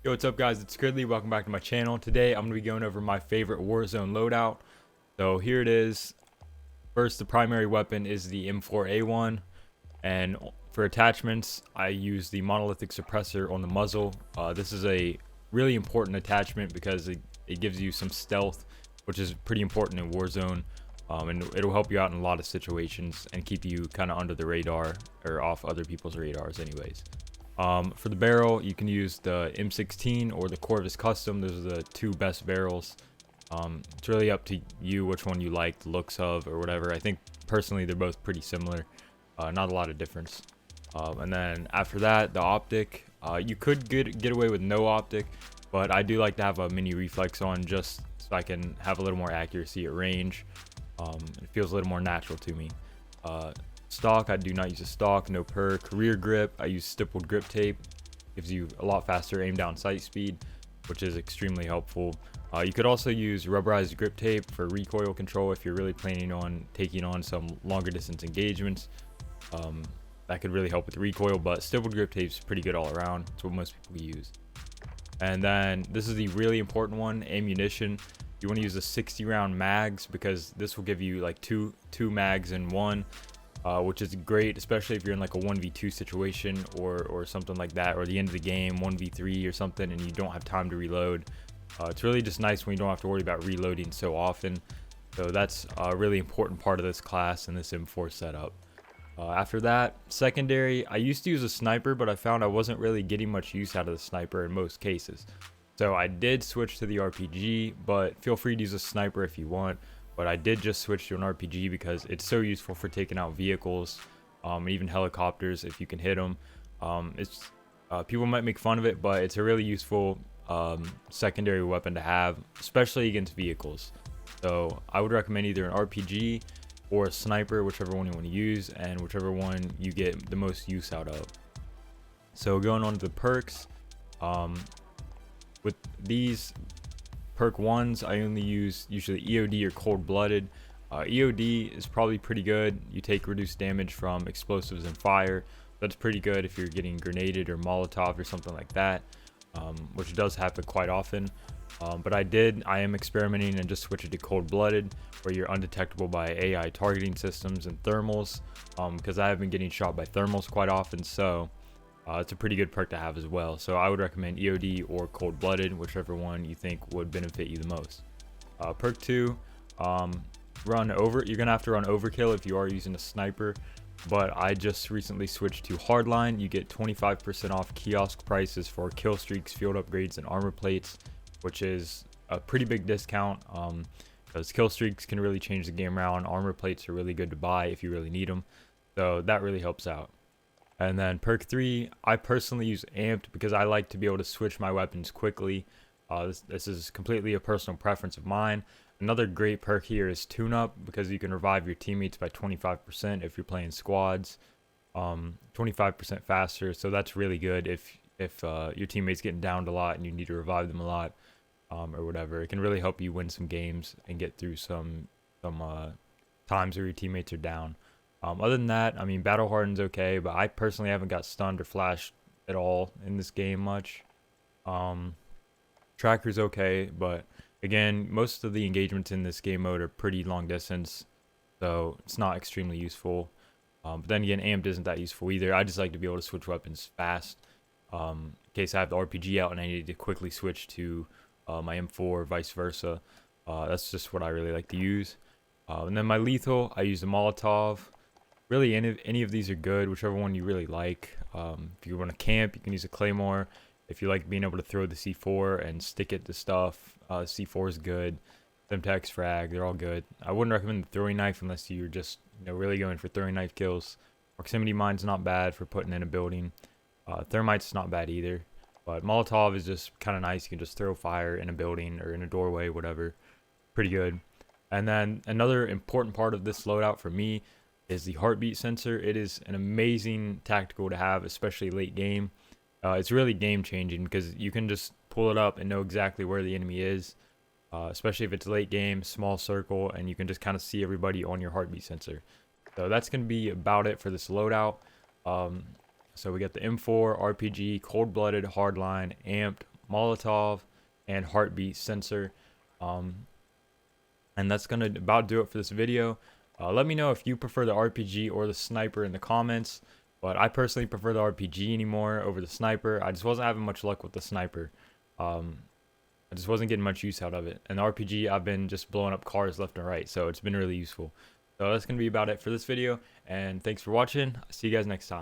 Yo, what's up guys, it's Gridley. Welcome back to my channel. Today I'm going to be going over my favorite Warzone loadout. So here it is. First, the primary weapon is the M4A1, and for attachments I use the monolithic suppressor on the muzzle. This is a really important attachment because it gives you some stealth, which is pretty important in Warzone, and it'll help you out in a lot of situations and keep you kind of under the radar or off other people's radars anyways. For the barrel, you can use the M16 or the Corvus Custom. Those are the two best barrels. It's really up to you which one you like the looks of or whatever. I think personally they're both pretty similar. Not a lot of difference. And then after that, the optic. You could get away with no optic, but I do like to have a mini reflex on just so I can have a little more accuracy at range. It feels a little more natural to me. Stock, I do not use a stock, no perk. Rear grip, I use stippled grip tape. Gives you a lot faster aim down sight speed, which is extremely helpful. You could also use rubberized grip tape for recoil control if you're really planning on taking on some longer distance engagements. That could really help with recoil, but stippled grip tape is pretty good all around. It's what most people use. And then this is the really important one, ammunition. You want to use the 60 round mags because this will give you like two mags in one. Which is great, especially if you're in like a 1v2 situation or something like that, or the end of the game 1v3 or something and you don't have time to reload. It's really just nice when you don't have to worry about reloading so often. So that's a really important part of this class and this M4 setup. After that, secondary, I used to use a sniper, but I found I wasn't really getting much use out of the sniper in most cases. So I did switch to the RPG, but feel free to use a sniper if you want. But I did just switch to an RPG because it's so useful for taking out vehicles, and even helicopters if you can hit them. People might make fun of it, but it's a really useful secondary weapon to have, especially against vehicles. So I would recommend either an RPG or a sniper, whichever one you want to use, and whichever one you get the most use out of. So going on to the perks, with these perk ones, I only use usually EOD or cold-blooded. EOD is probably pretty good. You take reduced damage from explosives and fire. That's pretty good if you're getting grenaded or Molotov or something like that, which does happen quite often. But I am experimenting and just switching to cold-blooded, where you're undetectable by AI targeting systems and thermals, because I have been getting shot by thermals quite often. So it's a pretty good perk to have as well. So I would recommend EOD or cold-blooded, whichever one you think would benefit you the most. Perk 2, run over. You're gonna have to run overkill if you are using a sniper, but I just recently switched to hardline. You get 25% off kiosk prices for kill streaks, field upgrades, and armor plates, which is a pretty big discount, because kill streaks can really change the game around. Armor plates are really good to buy if you really need them, so that really helps out. And then perk 3, I personally use amped because I like to be able to switch my weapons quickly. This is completely a personal preference of mine. Another great perk here is tune up, because you can revive your teammates by 25% if you're playing squads, 25% faster. So that's really good if your teammates getting downed a lot and you need to revive them a lot, or whatever. It can really help you win some games and get through some times where your teammates are down. Other than that, I mean, Battle Harden's okay, but I personally haven't got stunned or flashed at all in this game much. Tracker's okay, but again, most of the engagements in this game mode are pretty long distance, so it's not extremely useful. But then again, amped isn't that useful either. I just like to be able to switch weapons fast, in case I have the RPG out and I need to quickly switch to my M4 or vice versa. That's just what I really like to use. And then my lethal, I use the Molotov. Really, any of these are good, whichever one you really like. If you want to camp, you can use a Claymore. If you like being able to throw the C4 and stick it to stuff, C4 is good. Semtex, frag, they're all good. I wouldn't recommend the throwing knife unless you're just really going for throwing knife kills. Proximity mine's not bad for putting in a building. Thermite's not bad either. But Molotov is just kind of nice. You can just throw fire in a building or in a doorway, whatever. Pretty good. And then another important part of this loadout for me is the heartbeat sensor. It is an amazing tactical to have, especially late game. It's really game changing because you can just pull it up and know exactly where the enemy is, especially if it's late game, small circle, and you can just kind of see everybody on your heartbeat sensor. So that's going to be about it for this loadout. So we got the M4, RPG, cold-blooded, hardline, amped, Molotov, and heartbeat sensor. And that's gonna about do it for this video. Let me know if you prefer the RPG or the sniper in the comments, but I personally prefer the RPG anymore over the sniper. I just wasn't having much luck with the sniper. I just wasn't getting much use out of it. And the RPG, I've been just blowing up cars left and right, so it's been really useful. So that's gonna be about it for this video, and thanks for watching. See you guys next time.